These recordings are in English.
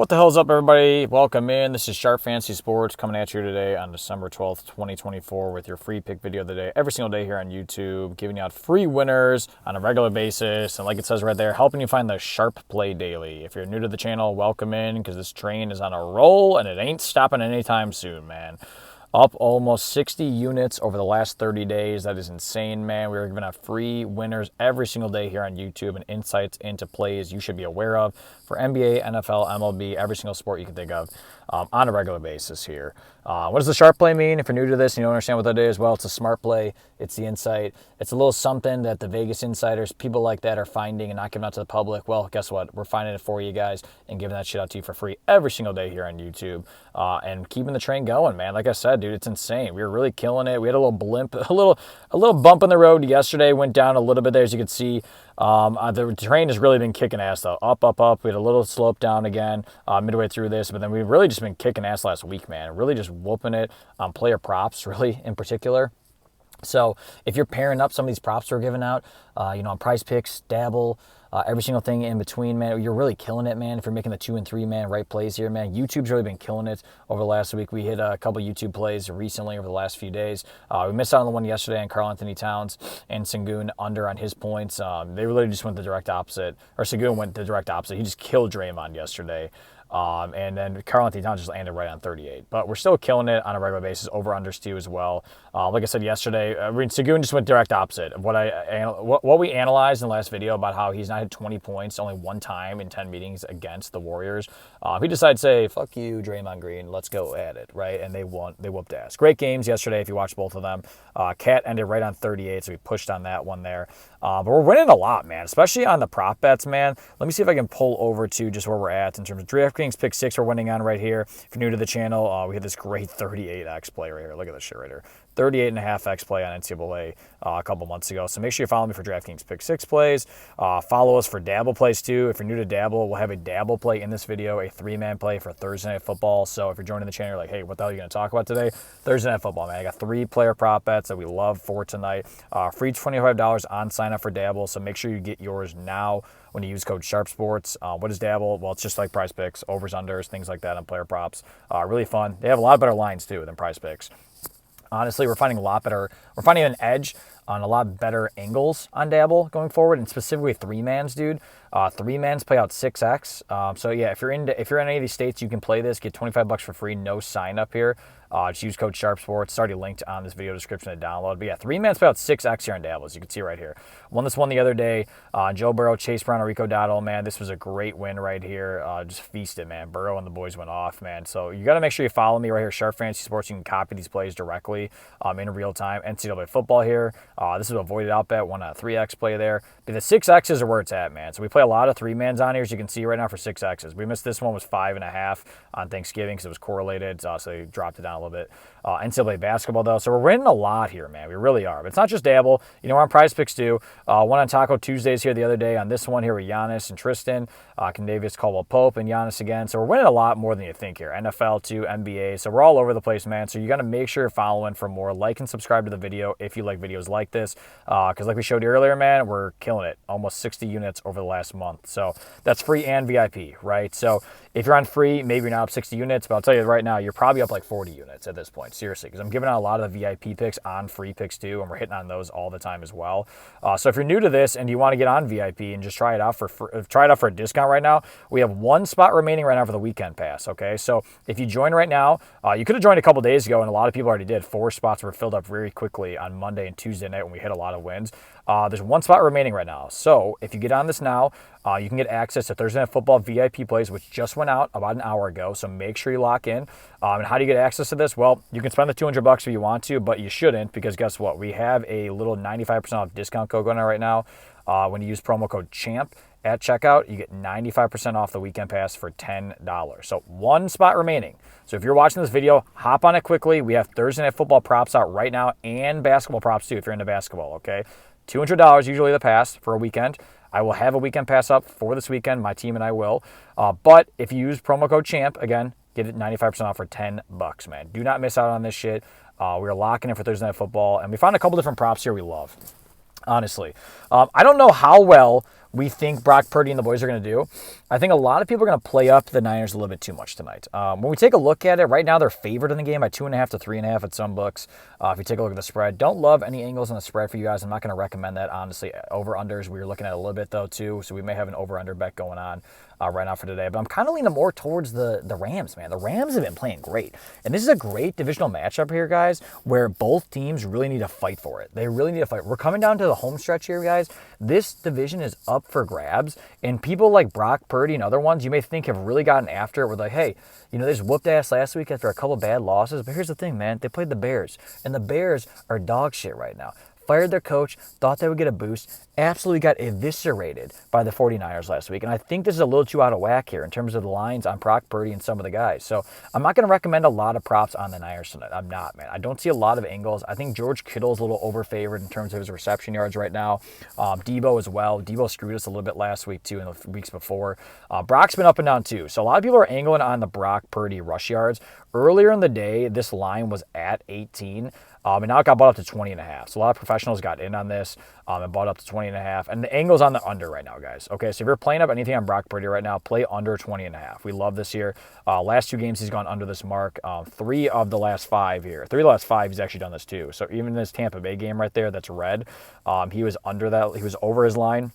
What the hell's up, everybody? Welcome in. This is Sharp Fantasy Sports coming at you today on December 12th, 2024 with your free pick video of the day every single day here on YouTube, giving out free winners on a regular basis. And like it says right there, helping you find the sharp play daily. If you're new to the channel, welcome in because this train is on a roll and it ain't stopping anytime soon, man. Up almost 60 units over the last 30 days. That is insane, man. We're giving out free winners every single day here on YouTube and insights into plays you should be aware of for NBA, NFL, MLB, every single sport you can think of on a regular basis here. What does the sharp play mean? If you're new to this and you don't understand what that is, well, it's a smart play. It's the insight. It's a little something that the Vegas insiders, people like that, are finding and not giving out to the public. Well, guess what? We're finding it for you guys and giving that shit out to you for free every single day here on YouTube and keeping the train going, man. Like I said, dude, it's insane. We were really killing it. We had a little blimp, a little bump in the road yesterday. Went down a little bit there, as you can see. The train has really been kicking ass, though. Up, up, up. We had a little slope down again midway through this, but then we've really just been kicking ass last week, man. Really just whooping it on player props, really, in particular. So if you're pairing up some of these props we're giving out, on Prize Picks, Dabble, every single thing in between, man, you're really killing it, man. If you're making the 2 and 3 man right plays here, man, YouTube's really been killing it over the last week. We hit a couple YouTube plays recently over the last few days. We missed out on the one yesterday on Karl Anthony Towns and Sengun under on his points. They really just went the direct opposite, or Sengun went the direct opposite. He just killed Draymond yesterday. And then Karl Anthony Towns just landed right on 38. But we're still killing it on a regular basis, over-unders too as well. Like I said yesterday, Sengun just went direct opposite of what we analyzed in the last video about how he's not had 20 points only one time in 10 meetings against the Warriors. He decided to say, fuck you, Draymond Green, let's go at it, right? And they whooped ass. Great games yesterday if you watched both of them. Cat ended right on 38, so we pushed on that one there. But we're winning a lot, man, especially on the prop bets, man. Let me see if I can pull over to just where we're at in terms of DraftKings Pick 6 we're winning on right here. If you're new to the channel, we had this great 38x play right here. Look at this shit right here. 38.5x play on NCAA a couple months ago. So make sure you follow me for DraftKings Pick 6 plays. Follow us for Dabble plays too. If you're new to Dabble, we'll have a Dabble play in this video, a 3-man play for Thursday Night Football. So if you're joining the channel, you're like, hey, what the hell are you going to talk about today? Thursday Night Football, man. I got 3 player prop bets that we love for tonight. Free $25 on sign up for Dabble. So make sure you get yours now when you use code SharpSports. What is Dabble? Well, it's just like Prize Picks, overs, unders, things like that on player props. Really fun. They have a lot better lines too than Prize Picks. Honestly, we're finding an edge on a lot better angles on Dabble going forward, and specifically 3-mans, dude. 3-mans pay out 6x. So yeah, if you're in any of these states, you can play this. Get $25 for free, no sign up here. Just use code SharpSports. It's already linked on this video description to download. But yeah, 3-mans pay out 6x here on Dabble, as you can see right here. Won this one the other day. Joe Burrow, Chase Brown, Rico Dowdle, man, this was a great win right here. Just feasted, man. Burrow and the boys went off, man. So you got to make sure you follow me right here, Sharp Fantasy Sports. You can copy these plays directly in real time. NCAA football here. This is a avoided out bet, won a 3x play there. But the 6x's are where it's at, man. So we play a lot of 3-mans on here, as you can see right now, for 6x's. We missed this one, was 5.5 on Thanksgiving because it was correlated, so they dropped it down a little bit. NCAA basketball, though, so we're winning a lot here, man. We really are. But it's not just Dabble. We're on Prize Picks, too. One on Taco Tuesdays here the other day on this one here with Giannis and Tristan, Condavious, Caldwell-Pope, and Giannis again. So we're winning a lot more than you think here. NFL, too, NBA. So we're all over the place, man. So you got to make sure you're following for more. Like and subscribe to the video if you like videos like this. Because like we showed you earlier, man, we're killing it. Almost 60 units over the last month. So that's free and VIP, right? So if you're on free, maybe you're not up 60 units, but I'll tell you right now, you're probably up like 40 units at this point, seriously, because I'm giving out a lot of the VIP picks on free picks too, and we're hitting on those all the time as well. So if you're new to this and you want to get on VIP and just try it out for a discount right now, we have 1 spot remaining right now for the weekend pass, okay? So if you join right now, you could have joined a couple days ago, and a lot of people already did. 4 spots were filled up very quickly on Monday and Tuesday night when we hit a lot of wins. There's 1 spot remaining right now. So if you get on this now, you can get access to Thursday Night Football VIP plays, which just went out about an hour ago. So make sure you lock in. And how do you get access to this? Well, you can spend the $200 if you want to, but you shouldn't, because guess what? We have a little 95% off discount code going on right now. When you use promo code CHAMP at checkout, you get 95% off the weekend pass for $10. So 1 spot remaining. So if you're watching this video, hop on it quickly. We have Thursday Night Football props out right now, and basketball props too if you're into basketball, okay? $200 usually the pass for a weekend. I will have a weekend pass up for this weekend. My team and I will. But if you use promo code CHAMP, again, get it 95% off for $10, man. Do not miss out on this shit. We're locking in for Thursday Night Football, and we found a couple different props here we love. Honestly, I don't know how well we think Brock Purdy and the boys are going to do. I think a lot of people are going to play up the Niners a little bit too much tonight. When we take a look at it, right now they're favored in the game by 2.5 to 3.5 at some books. If you take a look at the spread, don't love any angles on the spread for you guys. I'm not going to recommend that, honestly. Over-unders, we were looking at a little bit, though, too, so we may have an over-under bet going on right now for today. But I'm kind of leaning more towards the Rams, man. The Rams have been playing great. And this is a great divisional matchup here, guys, where both teams really need to fight for it. They really need to fight. We're coming down to the home stretch here, guys. This division is up for grabs. And people like Brock Purdy and other ones you may think have really gotten after it. We're like, hey, you know, they just whooped ass last week after a couple bad losses. But here's the thing, man. They played the Bears. And the Bears are dog shit right now. Fired their coach, thought they would get a boost, absolutely got eviscerated by the 49ers last week. And I think this is a little too out of whack here in terms of the lines on Brock Purdy and some of the guys. So I'm not going to recommend a lot of props on the Niners tonight. I'm not, man. I don't see a lot of angles. I think George Kittle's a little overfavored in terms of his reception yards right now. Debo as well. Debo screwed us a little bit last week, too, in the weeks before. Brock's been up and down, too. So a lot of people are angling on the Brock Purdy rush yards. Earlier in the day, this line was at 18. And now it got bought up to 20.5. So a lot of professionals got in on this and bought up to 20.5. And the angle's on the under right now, guys. Okay, so if you're playing up anything on Brock Purdy right now, play under 20.5. We love this here. Last 2 games, he's gone under this mark. 3 of the last 5 here. 3 of the last 5, he's actually done this too. So even in this Tampa Bay game right there, that's red. He was under that. He was over his line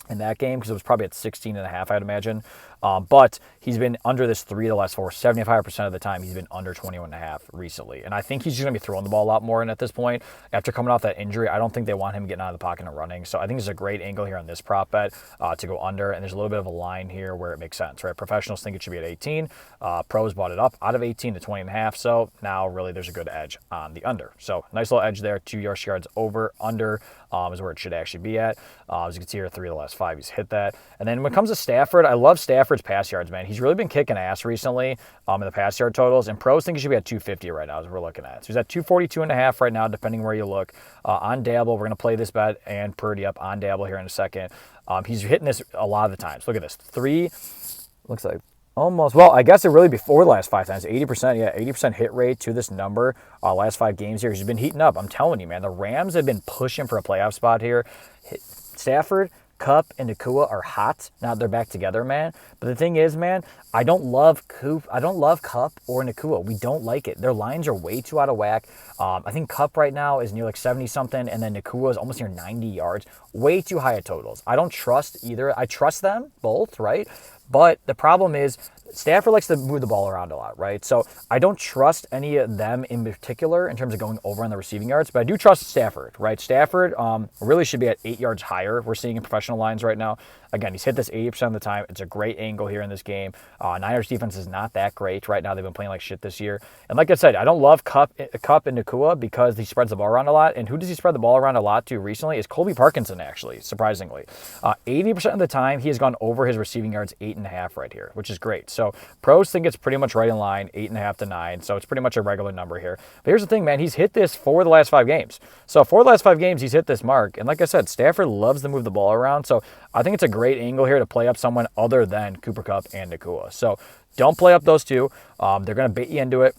in that game because it was probably at 16.5, I'd imagine. But he's been under this 3 of the last 4. 75% of the time, he's been under 21.5 recently. And I think he's just going to be throwing the ball a lot more. And at this point, after coming off that injury, I don't think they want him getting out of the pocket and running. So I think this is a great angle here on this prop bet to go under. And there's a little bit of a line here where it makes sense, right? Professionals think it should be at 18. Pros bought it up out of 18 to 20.5. So now really there's a good edge on the under. So nice little edge there. 2 yards over, under is where it should actually be at. As you can see here, 3 of the last 5, he's hit that. And then when it comes to Stafford, I love Stafford's pass yards, man. He's really been kicking ass recently in the pass yard totals, and pros think he should be at 250 right now as we're looking at. So he's at 242.5 right now, depending where you look. On Dabble, we're going to play this bet and Purdy up on Dabble here in a second. He's hitting this a lot of the times. Look at this. 3, looks like almost, well, I guess it really before the last 5 times. 80%, yeah, 80% hit rate to this number. Last 5 games here. He's been heating up. I'm telling you, man. The Rams have been pushing for a playoff spot here. Stafford, Kupp, and Nakua are hot. Now they're back together, man. But the thing is, man, I don't love Kupp or Nakua. We don't like it. Their lines are way too out of whack. I think Kupp right now is near like 70-something, and then Nakua is almost near 90 yards. Way too high at totals. I don't trust either. I trust them both, right? But the problem is Stafford likes to move the ball around a lot, right? So I don't trust any of them in particular in terms of going over on the receiving yards, but I do trust Stafford, right? Stafford really should be at 8 yards higher. We're seeing in professional lines right now. Again, he's hit this 80% of the time. It's a great angle here in this game. Niners defense is not that great right now. They've been playing like shit this year. And like I said, I don't love Kupp and Nakua because he spreads the ball around a lot. And who does he spread the ball around a lot to recently is Colby Parkinson, actually, surprisingly. 80% of the time, he has gone over his receiving yards 8.5 right here, which is great. So pros think it's pretty much right in line, 8.5 to 9. So it's pretty much a regular number here. But here's the thing, man. He's hit this 4 of the last 5 games. So 4 of the last 5 games, he's hit this mark. And like I said, Stafford loves to move the ball around. So I think it's a great angle here to play up someone other than Cooper Kupp and Nakua. So don't play up those two. They're going to bait you into it.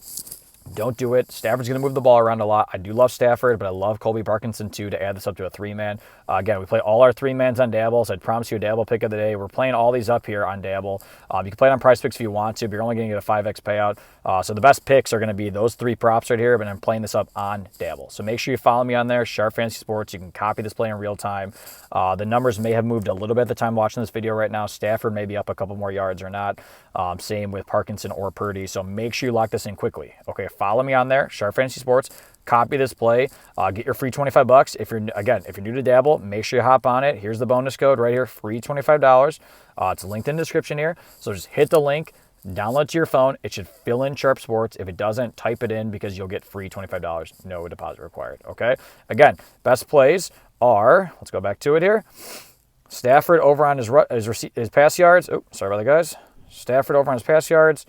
Don't do it. Stafford's going to move the ball around a lot. I do love Stafford, but I love Colby Parkinson, too, to add this up to a 3-man. Again, we play all our 3-mans on Dabble, so I promise you a Dabble pick of the day. We're playing all these up here on Dabble. You can play it on Prize Picks if you want to, but you're only going to get a 5x payout. So the best picks are going to be those 3 props right here, but I'm playing this up on Dabble. So make sure you follow me on there, Sharp Fantasy Sports. You can copy this play in real time. The numbers may have moved a little bit at the time watching this video right now. Stafford may be up a couple more yards or not. Same with Parkinson or Purdy. So make sure you lock this in quickly. Okay, follow me on there, Sharp Fantasy Sports. Copy this play. Get your free $25. If you're new to Dabble, make sure you hop on it. Here's the bonus code right here, free $25. It's linked in the description here. So just hit the link, download it to your phone. It should fill in Sharp Sports. If it doesn't, type it in because you'll get free $25. No deposit required. Okay. Again, best plays are. Let's go back to it here. Stafford over on his pass yards. Oh, sorry about that, guys. Stafford over on his pass yards.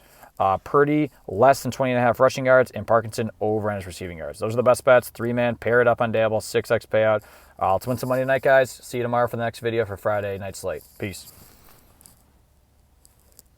Purdy less than 20.5 rushing yards, and Parkinson over on his receiving yards. Those are the best bets. 3-man, pair it up on Dabble, 6x payout. Let's win some money tonight, guys. See you tomorrow for the next video for Friday night slate. Peace.